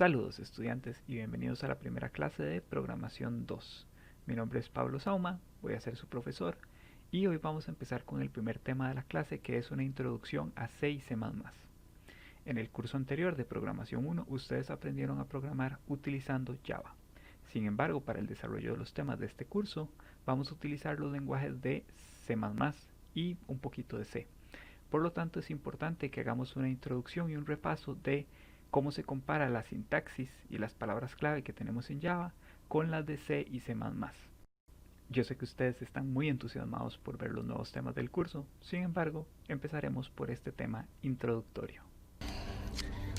Saludos estudiantes y bienvenidos a la primera clase de Programación 2. Mi nombre es Pablo Sauma, voy a ser su profesor y hoy vamos a empezar con el primer tema de la clase, que es una introducción a C y C++. En el curso anterior de Programación 1 ustedes aprendieron a programar utilizando Java. Sin embargo, para el desarrollo de los temas de este curso vamos a utilizar los lenguajes de C++ y un poquito de C. Por lo tanto, es importante que hagamos una introducción y un repaso de cómo se compara la sintaxis y las palabras clave que tenemos en Java con las de C y C++. Yo sé que ustedes están muy entusiasmados por ver los nuevos temas del curso, sin embargo, empezaremos por este tema introductorio.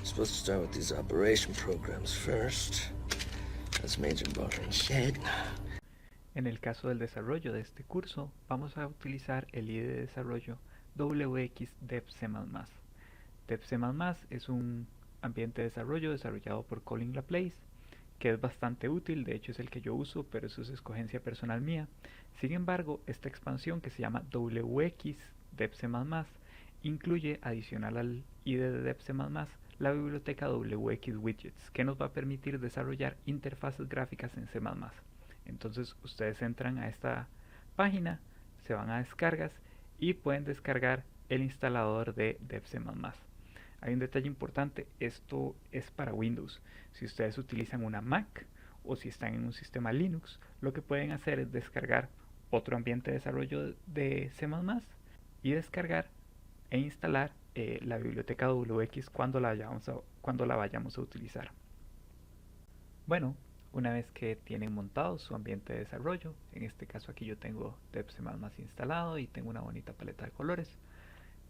Supposed to start with these operation programs first. That's Major Butter and Shed. En el caso del desarrollo de este curso, vamos a utilizar el IDE de desarrollo WXDevC++. DevC++ es un ambiente de desarrollo desarrollado por Colin Laplace, que es bastante útil, de hecho es el que yo uso, pero eso es escogencia personal mía. Sin embargo, esta expansión que se llama WXDevC++ incluye, adicional al IDE de DevC++, la biblioteca WXWidgets, que nos va a permitir desarrollar interfaces gráficas en C++. Entonces ustedes entran a esta página, se van a descargas y pueden descargar el instalador de DevC++. Hay un detalle importante, esto es para Windows. Si ustedes utilizan una Mac o si están en un sistema Linux, lo que pueden hacer es descargar otro ambiente de desarrollo de C++ y descargar e instalar la biblioteca WX cuando la vayamos a utilizar. Bueno, una vez que tienen montado su ambiente de desarrollo, en este caso aquí yo tengo DevC++ instalado y tengo una bonita paleta de colores,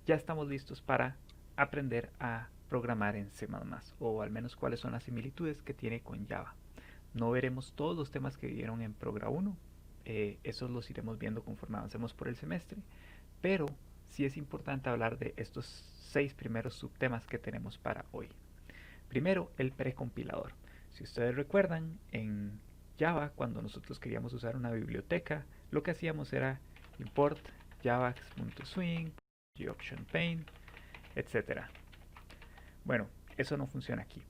ya estamos listos para aprender a programar en C++, o al menos cuáles son las similitudes que tiene con Java. No veremos todos los temas que vieron en Progra 1, esos los iremos viendo conforme avancemos por el semestre, pero sí es importante hablar de estos 6 primeros subtemas que tenemos para hoy. Primero, el precompilador. Si ustedes recuerdan, en Java, cuando nosotros queríamos usar una biblioteca, lo que hacíamos era import javax.swing, goptionpaint, etc. Bueno, eso no funciona aquí.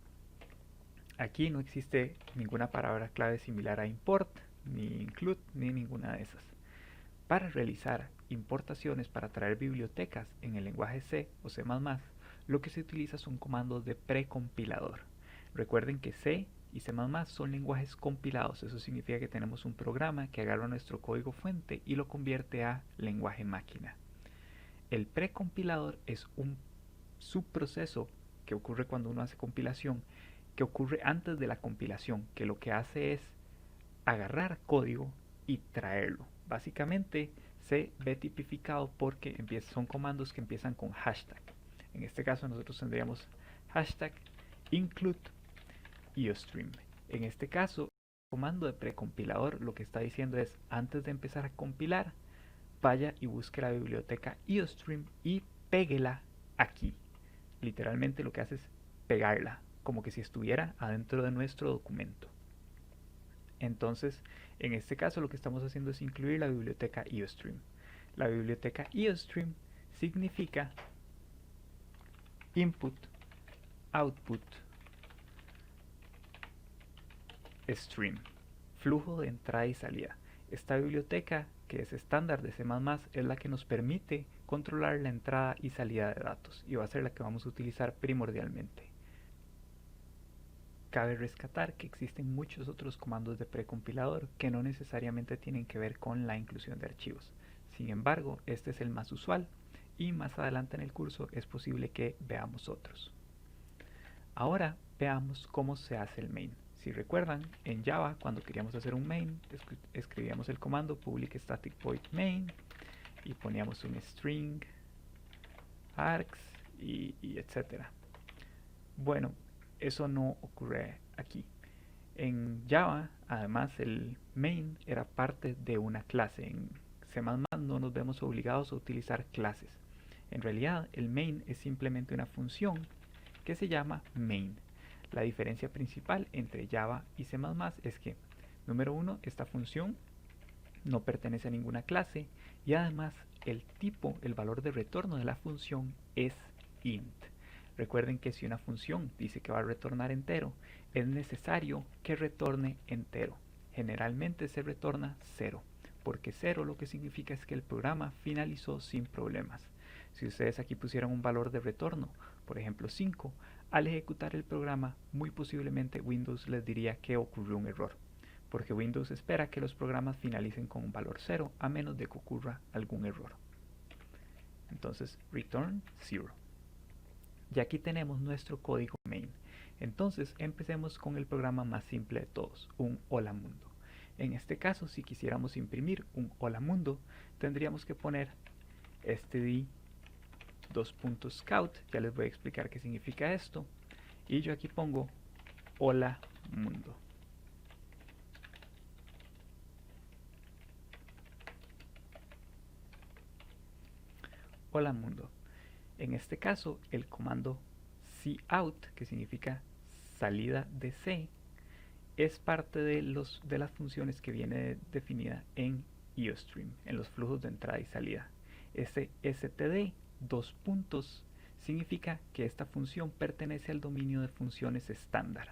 Aquí no existe ninguna palabra clave similar a import, ni include, ni ninguna de esas. Para realizar importaciones para traer bibliotecas en el lenguaje C o C++, lo que se utiliza son comandos de precompilador. Recuerden que C y C++ son lenguajes compilados, eso significa que tenemos un programa que agarra nuestro código fuente y lo convierte a lenguaje máquina. El precompilador es un subproceso que ocurre cuando uno hace compilación, que ocurre antes de la compilación, que lo que hace es agarrar código y traerlo. Básicamente se ve tipificado porque son comandos que empiezan con hashtag. En este caso nosotros tendríamos hashtag include iostream. En este caso, el comando de precompilador lo que está diciendo es, antes de empezar a compilar, vaya y busque la biblioteca iostream y péguela aquí. Literalmente lo que hace es pegarla, como que si estuviera adentro de nuestro documento. Entonces, en este caso lo que estamos haciendo es incluir la biblioteca iostream. La biblioteca iostream significa input, output, stream, flujo de entrada y salida. Esta biblioteca, que es estándar de C++, es la que nos permite controlar la entrada y salida de datos y va a ser la que vamos a utilizar primordialmente. Cabe rescatar que existen muchos otros comandos de precompilador que no necesariamente tienen que ver con la inclusión de archivos. Sin embargo, este es el más usual y más adelante en el curso es posible que veamos otros. Ahora veamos cómo se hace el main. Si recuerdan, en Java cuando queríamos hacer un main, escribíamos el comando public static void main y poníamos un string, args y etcétera. Bueno, eso no ocurre aquí. En Java, además, el main era parte de una clase. En C++ no nos vemos obligados a utilizar clases. En realidad, el main es simplemente una función que se llama main. La diferencia principal entre Java y C++ es que, número uno, esta función no pertenece a ninguna clase y además el tipo, el valor de retorno de la función es int. Recuerden que si una función dice que va a retornar entero, es necesario que retorne entero. Generalmente se retorna 0, porque 0 lo que significa es que el programa finalizó sin problemas. Si ustedes aquí pusieran un valor de retorno, por ejemplo 5, al ejecutar el programa, muy posiblemente Windows les diría que ocurrió un error, porque Windows espera que los programas finalicen con un valor 0 a menos de que ocurra algún error. Entonces, return 0. Y aquí tenemos nuestro código main. Entonces, empecemos con el programa más simple de todos, un hola mundo. En este caso, si quisiéramos imprimir un hola mundo, tendríamos que poner std .scout, ya les voy a explicar qué significa esto, y yo aquí pongo hola mundo. Hola mundo. En este caso, el comando cout, que significa salida de C, es parte de las funciones que viene definida en IOStream, en los flujos de entrada y salida. Este std significa que esta función pertenece al dominio de funciones estándar.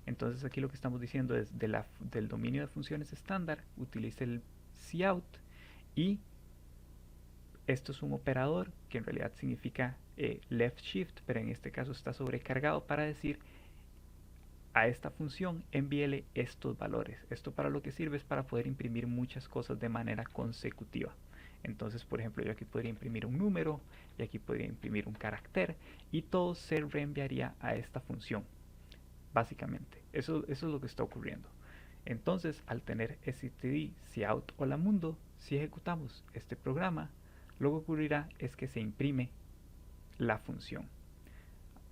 Entonces aquí lo que estamos diciendo es del dominio de funciones estándar, utilice el cout, y esto es un operador que en realidad significa left shift, pero en este caso está sobrecargado para decir a esta función envíele estos valores. Esto para lo que sirve es para poder imprimir muchas cosas de manera consecutiva. Entonces, por ejemplo, yo aquí podría imprimir un número y aquí podría imprimir un carácter y todo se reenviaría a esta función. Básicamente, eso es lo que está ocurriendo. Entonces, al tener std cout hola mundo, si ejecutamos este programa, lo que ocurrirá es que se imprime la función.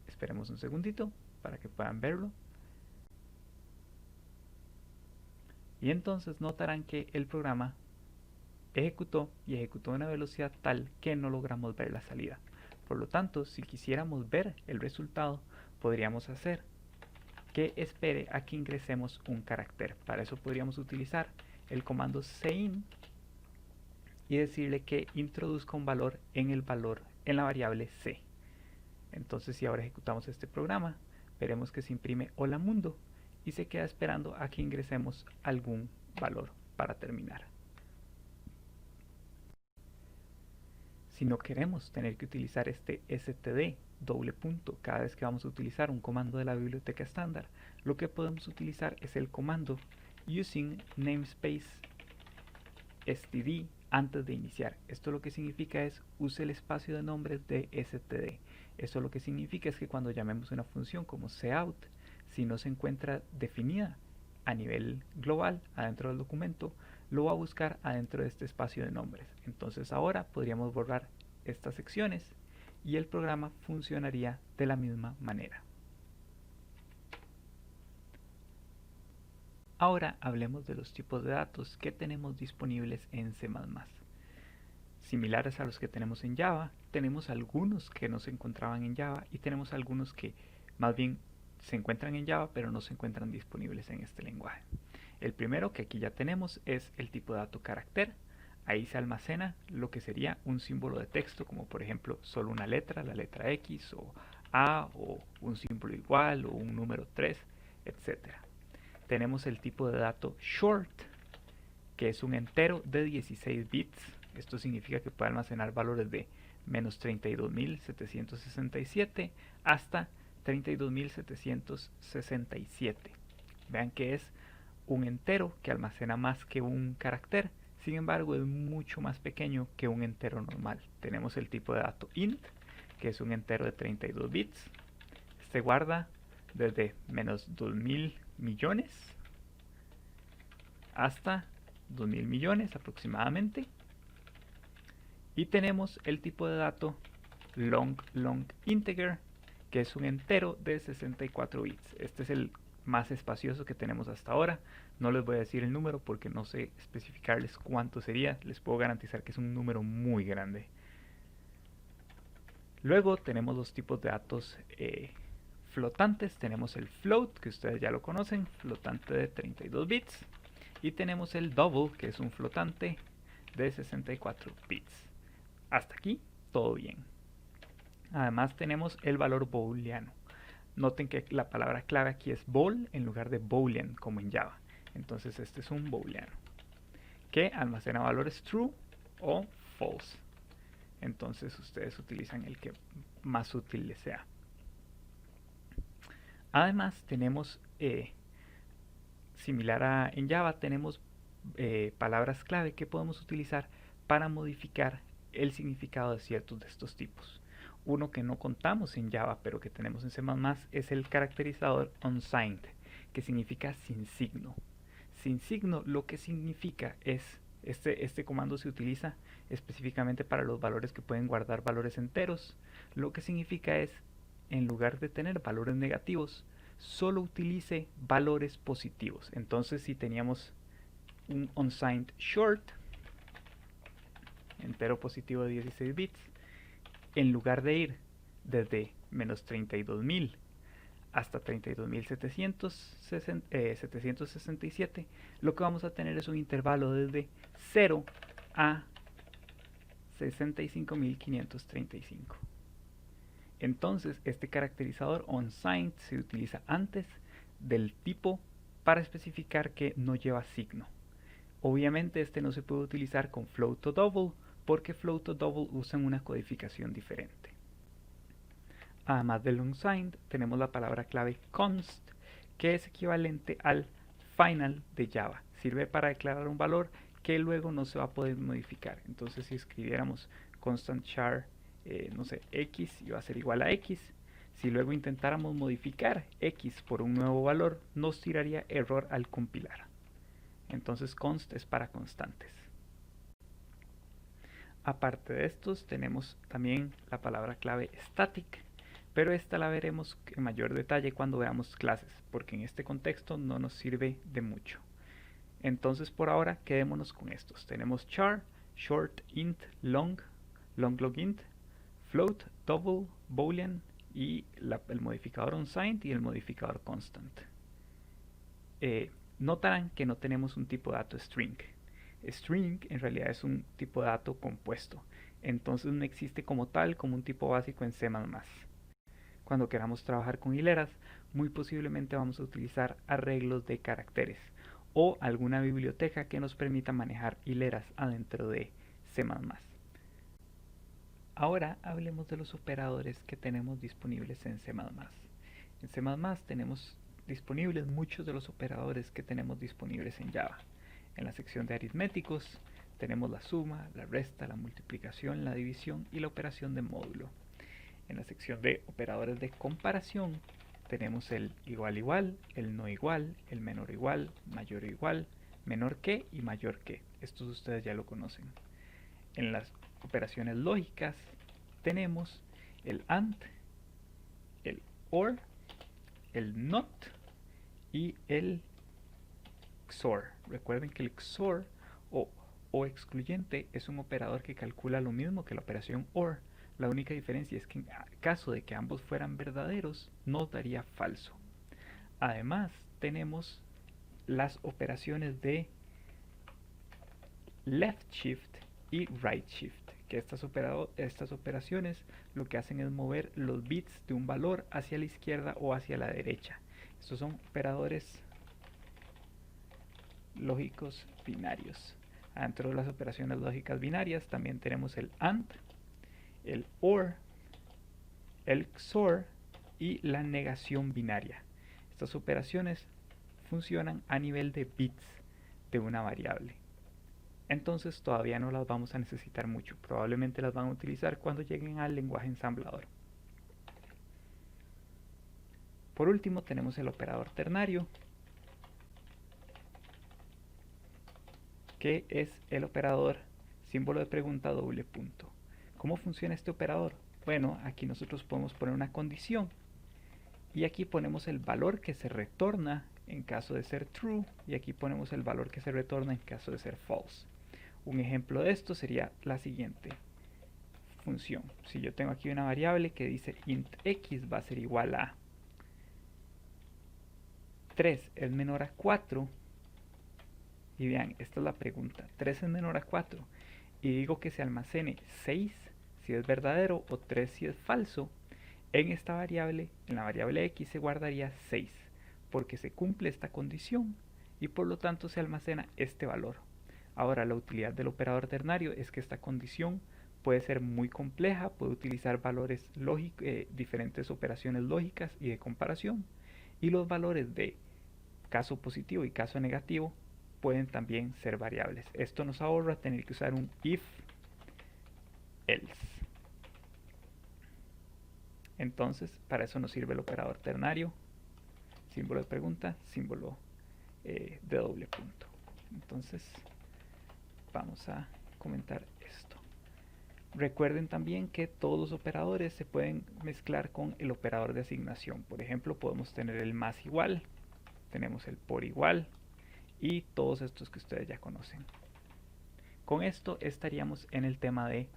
Esperemos un segundito para que puedan verlo. Y entonces notarán que el programa ejecutó y ejecutó a una velocidad tal que no logramos ver la salida. Por lo tanto, si quisiéramos ver el resultado, podríamos hacer que espere a que ingresemos un carácter. Para eso podríamos utilizar el comando cin y decirle que introduzca un valor en la variable c. Entonces, si ahora ejecutamos este programa, veremos que se imprime hola mundo y se queda esperando a que ingresemos algún valor para terminar. Si no queremos tener que utilizar este std cada vez que vamos a utilizar un comando de la biblioteca estándar, lo que podemos utilizar es el comando using namespace std antes de iniciar. Esto lo que significa es use el espacio de nombres de std. Esto lo que significa es que cuando llamemos una función como cout, si no se encuentra definida a nivel global adentro del documento, lo va a buscar adentro de este espacio de nombres. Entonces ahora podríamos borrar estas secciones y el programa funcionaría de la misma manera. Ahora hablemos de los tipos de datos que tenemos disponibles en C++. Similares a los que tenemos en Java, tenemos algunos que no se encontraban en Java y tenemos algunos que más bien se encuentran en Java pero no se encuentran disponibles en este lenguaje. El primero que aquí ya tenemos es el tipo de dato carácter. Ahí se almacena lo que sería un símbolo de texto, como por ejemplo solo una letra, la letra X o A, o un símbolo igual o un número 3, etc. Tenemos el tipo de dato short, que es un entero de 16 bits. Esto significa que puede almacenar valores de menos 32.767 hasta 32.767. Vean que es un entero que almacena más que un carácter, sin embargo es mucho más pequeño que un entero normal. Tenemos el tipo de dato int, que es un entero de 32 bits. Este guarda desde menos 2000 millones hasta 2000 millones aproximadamente. Y tenemos el tipo de dato long integer, que es un entero de 64 bits. Este es el más espacioso que tenemos hasta ahora. No les voy a decir el número porque no sé especificarles cuánto sería. Les puedo garantizar que es un número muy grande. Luego tenemos los tipos de datos flotantes. Tenemos el float, que ustedes ya lo conocen, flotante de 32 bits. Y tenemos el double, que es un flotante de 64 bits. Hasta aquí, todo bien. Además tenemos el valor booleano. Noten que la palabra clave aquí es bool en lugar de boolean como en Java. Entonces este es un booleano que almacena valores true o false. Entonces ustedes utilizan el que más útil les sea. Además tenemos, similar a en Java, tenemos palabras clave que podemos utilizar para modificar el significado de ciertos de estos tipos. Uno que no contamos en Java pero que tenemos en C++ es el caracterizador unsigned, que significa sin signo. Sin signo lo que significa es, este comando se utiliza específicamente para los valores que pueden guardar valores enteros. Lo que significa es, en lugar de tener valores negativos, solo utilice valores positivos. Entonces si teníamos un unsigned short, entero positivo de 16 bits, en lugar de ir desde menos 32.000 hasta 32.767, lo que vamos a tener es un intervalo desde 0 a 65.535. Entonces este caracterizador unsigned se utiliza antes del tipo para especificar que no lleva signo. Obviamente este no se puede utilizar con float o double porque float o double usan una codificación diferente. Además del unsigned tenemos la palabra clave const, que es equivalente al final de Java. Sirve para declarar un valor que luego no se va a poder modificar. Entonces si escribiéramos constant char, no sé, x iba a ser igual a x. Si luego intentáramos modificar x por un nuevo valor, nos tiraría error al compilar. Entonces const es para constantes. Aparte de estos tenemos también la palabra clave static, pero esta la veremos en mayor detalle cuando veamos clases, porque en este contexto no nos sirve de mucho. Entonces por ahora quedémonos con estos. Tenemos char, short, int, long, long int, float, double, boolean y el modificador unsigned y el modificador constant. Notarán que no tenemos un tipo de dato string. String en realidad es un tipo de dato compuesto, entonces no existe como tal como un tipo básico en C++. Cuando queramos trabajar con hileras, muy posiblemente vamos a utilizar arreglos de caracteres o alguna biblioteca que nos permita manejar hileras adentro de C++. Ahora hablemos de los operadores que tenemos disponibles en C++. En C++ tenemos disponibles muchos de los operadores que tenemos disponibles en Java. En la sección de aritméticos tenemos la suma, la resta, la multiplicación, la división y la operación de módulo. En la sección de operadores de comparación tenemos el igual igual, el no igual, el menor igual, mayor igual, menor que y mayor que. Estos ustedes ya lo conocen. En las operaciones lógicas tenemos el AND, el OR, el NOT y el XOR. Recuerden que el XOR o excluyente es un operador que calcula lo mismo que la operación OR. La única diferencia es que en caso de que ambos fueran verdaderos, nos daría falso. Además, tenemos las operaciones de left shift y right shift, que estas operaciones lo que hacen es mover los bits de un valor hacia la izquierda o hacia la derecha. Estos son operadores lógicos binarios. Dentro de las operaciones lógicas binarias también tenemos el AND, el OR, el XOR y la negación binaria. Estas operaciones funcionan a nivel de bits de una variable. Entonces todavía no las vamos a necesitar mucho. Probablemente las van a utilizar cuando lleguen al lenguaje ensamblador. Por último tenemos el operador ternario, que es el operador símbolo de pregunta doble punto. ¿Cómo funciona este operador? Bueno, aquí nosotros podemos poner una condición y aquí ponemos el valor que se retorna en caso de ser true y aquí ponemos el valor que se retorna en caso de ser false. Un ejemplo de esto sería la siguiente función. Si yo tengo aquí una variable que dice int x va a ser igual a 3 es menor a 4, y vean, esta es la pregunta, 3 es menor a 4, y digo que se almacene 6 si es verdadero o 3 si es falso, en esta variable, en la variable x se guardaría 6, porque se cumple esta condición y por lo tanto se almacena este valor. Ahora, la utilidad del operador ternario es que esta condición puede ser muy compleja, puede utilizar valores lógicos, diferentes operaciones lógicas y de comparación, y los valores de caso positivo y caso negativo pueden también ser variables. Esto nos ahorra tener que usar un if else. Entonces, para eso nos sirve el operador ternario, símbolo de pregunta, símbolo de doble punto. Entonces, vamos a comentar esto. Recuerden también que todos los operadores se pueden mezclar con el operador de asignación. Por ejemplo, podemos tener el más igual, tenemos el por igual y todos estos que ustedes ya conocen. Con esto estaríamos en el tema de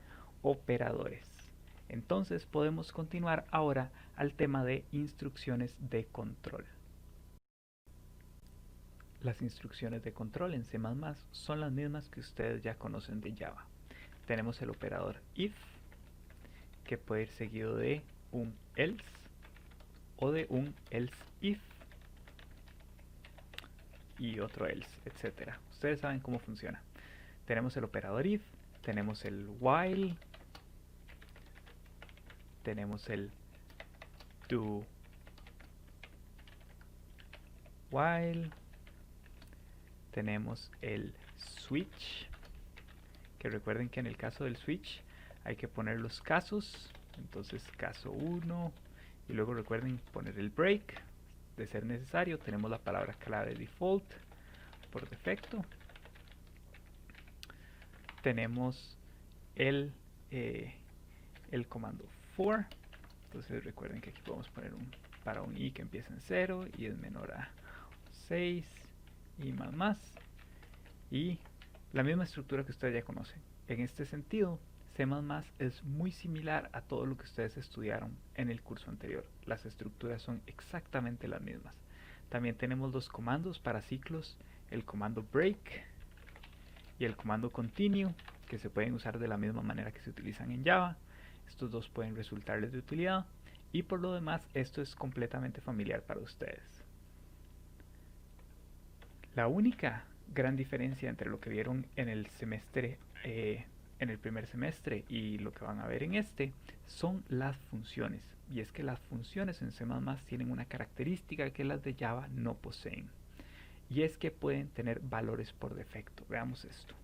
operadores. Entonces podemos continuar ahora al tema de instrucciones de control. Las instrucciones de control en C++ son las mismas que ustedes ya conocen de Java. Tenemos el operador if, que puede ir seguido de un else o de un else if y otro else, etc. Ustedes saben cómo funciona. Tenemos el operador if, tenemos el while, tenemos el do while, tenemos el switch, que recuerden que en el caso del switch hay que poner los casos, entonces caso 1, y luego recuerden poner el break, de ser necesario. Tenemos la palabra clave default por defecto, tenemos el comando for, entonces recuerden que aquí podemos poner para un i que empieza en 0 y es menor a 6 y más, y la misma estructura que ustedes ya conocen. En este sentido, C++ es muy similar a todo lo que ustedes estudiaron en el curso anterior. Las estructuras son exactamente las mismas. También tenemos los comandos para ciclos, el comando break y el comando continue, que se pueden usar de la misma manera que se utilizan en Java. Estos dos pueden resultarles de utilidad, y por lo demás esto es completamente familiar para ustedes. La única gran diferencia entre lo que vieron en el semestre, en el primer semestre, y lo que van a ver en este, son las funciones. Y es que las funciones en C++ tienen una característica que las de Java no poseen, y es que pueden tener valores por defecto. Veamos esto.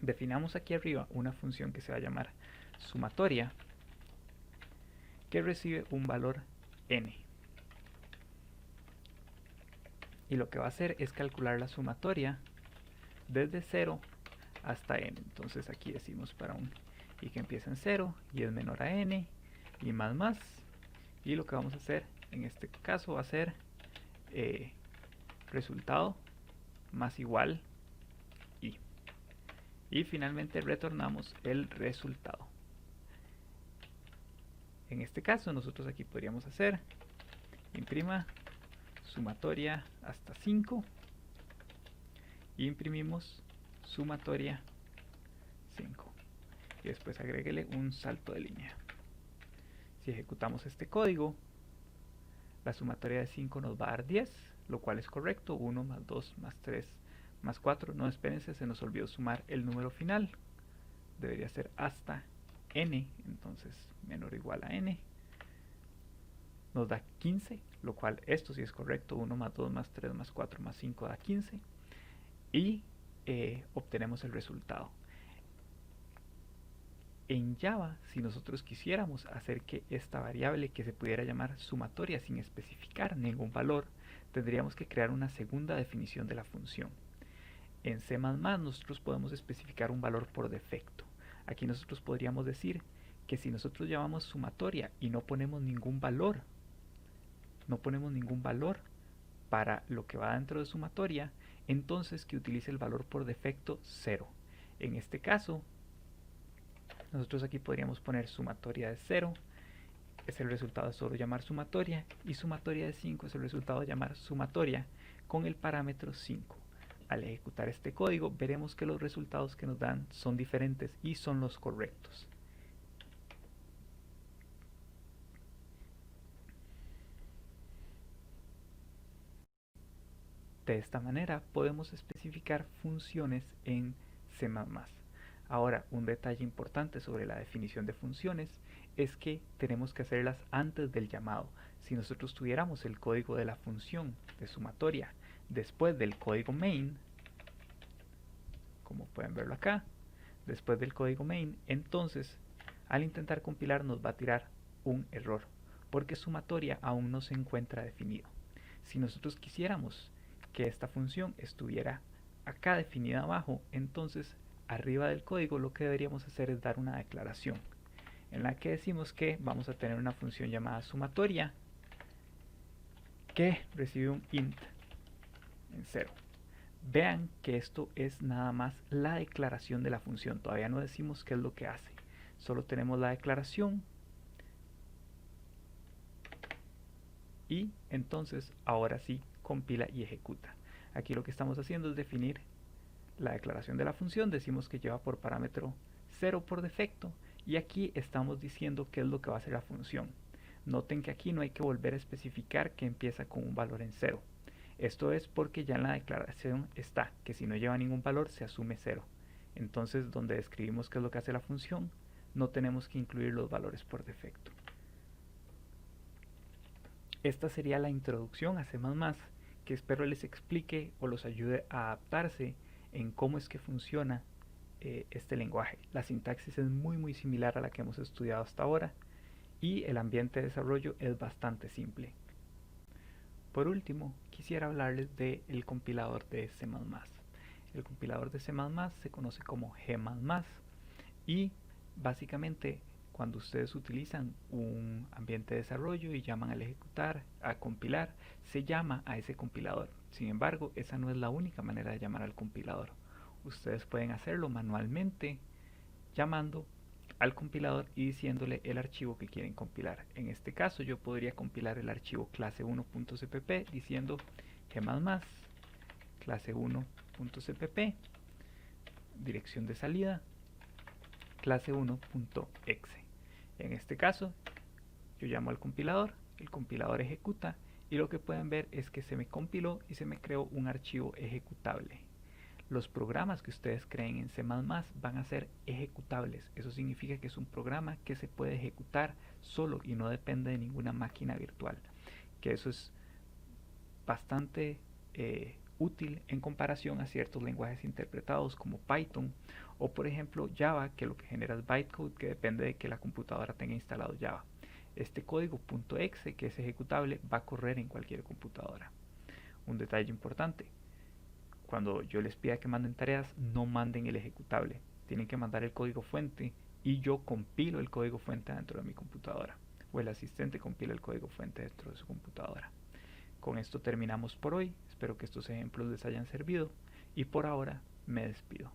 Definamos aquí arriba una función que se va a llamar sumatoria, que recibe un valor n. Y lo que va a hacer es calcular la sumatoria desde 0 hasta n. Entonces aquí decimos para un i que empieza en 0 y es menor a n y más. Y lo que vamos a hacer en este caso va a ser resultado más igual i. Y finalmente retornamos el resultado. En este caso nosotros aquí podríamos hacer imprima sumatoria hasta 5 y imprimimos sumatoria 5 y después agréguele un salto de línea. Si ejecutamos este código, la sumatoria de 5 nos va a dar 10, lo cual es correcto. 1 más 2 más 3 más 4, no, espérense, se nos olvidó sumar el número final, debería ser hasta n, entonces menor o igual a n, nos da 15, lo cual esto sí es correcto. 1 más 2 más 3 más 4 más 5 da 15 y obtenemos el resultado. En Java, si nosotros quisiéramos hacer que esta variable, que se pudiera llamar sumatoria sin especificar ningún valor, tendríamos que crear una segunda definición de la función. En C++ nosotros podemos especificar un valor por defecto. Aquí nosotros podríamos decir que si nosotros llamamos sumatoria y no ponemos ningún valor para lo que va dentro de sumatoria, entonces que utilice el valor por defecto 0. En este caso, nosotros aquí podríamos poner sumatoria de 0, es el resultado de solo llamar sumatoria, y sumatoria de 5 es el resultado de llamar sumatoria con el parámetro 5. Al ejecutar este código veremos que los resultados que nos dan son diferentes y son los correctos. De esta manera podemos especificar funciones en C++. Ahora, un detalle importante sobre la definición de funciones es que tenemos que hacerlas antes del llamado. Si nosotros tuviéramos el código de la función de sumatoria después del código main, como pueden verlo acá, después del código main, entonces al intentar compilar nos va a tirar un error, porque sumatoria aún no se encuentra definido. Si nosotros quisiéramos que esta función estuviera acá definida abajo, entonces arriba del código lo que deberíamos hacer es dar una declaración en la que decimos que vamos a tener una función llamada sumatoria que recibe un int en 0. Vean que esto es nada más la declaración de la función, todavía no decimos qué es lo que hace, solo tenemos la declaración y entonces ahora sí compila y ejecuta. Aquí lo que estamos haciendo es definir la declaración de la función, decimos que lleva por parámetro 0 por defecto y aquí estamos diciendo qué es lo que va a hacer la función. Noten que aquí no hay que volver a especificar que empieza con un valor en 0. Esto es porque ya en la declaración está que si no lleva ningún valor se asume 0. Entonces donde describimos qué es lo que hace la función, no tenemos que incluir los valores por defecto. Esta sería la introducción a C++, que espero les explique o los ayude a adaptarse en cómo es que funciona este lenguaje. La sintaxis es muy similar a la que hemos estudiado hasta ahora y el ambiente de desarrollo es bastante simple. Por último, quisiera hablarles del compilador de C++. El compilador de C++ se conoce como G++ y básicamente cuando ustedes utilizan un ambiente de desarrollo y llaman al ejecutar, a compilar, se llama a ese compilador. Sin embargo, esa no es la única manera de llamar al compilador. Ustedes pueden hacerlo manualmente llamando al compilador y diciéndole el archivo que quieren compilar. En este caso yo podría compilar el archivo clase1.cpp diciendo g++ clase1.cpp dirección de salida clase1.exe. En este caso yo llamo al compilador, el compilador ejecuta y lo que pueden ver es que se me compiló y se me creó un archivo ejecutable. Los programas que ustedes creen en C++ van a ser ejecutables. Eso significa que es un programa que se puede ejecutar solo y no depende de ninguna máquina virtual. Que eso es bastante útil en comparación a ciertos lenguajes interpretados como Python o por ejemplo Java, que lo que genera es bytecode, que depende de que la computadora tenga instalado Java. Este código .exe que es ejecutable va a correr en cualquier computadora. Un detalle importante: cuando yo les pida que manden tareas, no manden el ejecutable. Tienen que mandar el código fuente y yo compilo el código fuente dentro de mi computadora. O el asistente compila el código fuente dentro de su computadora. Con esto terminamos por hoy. Espero que estos ejemplos les hayan servido y por ahora me despido.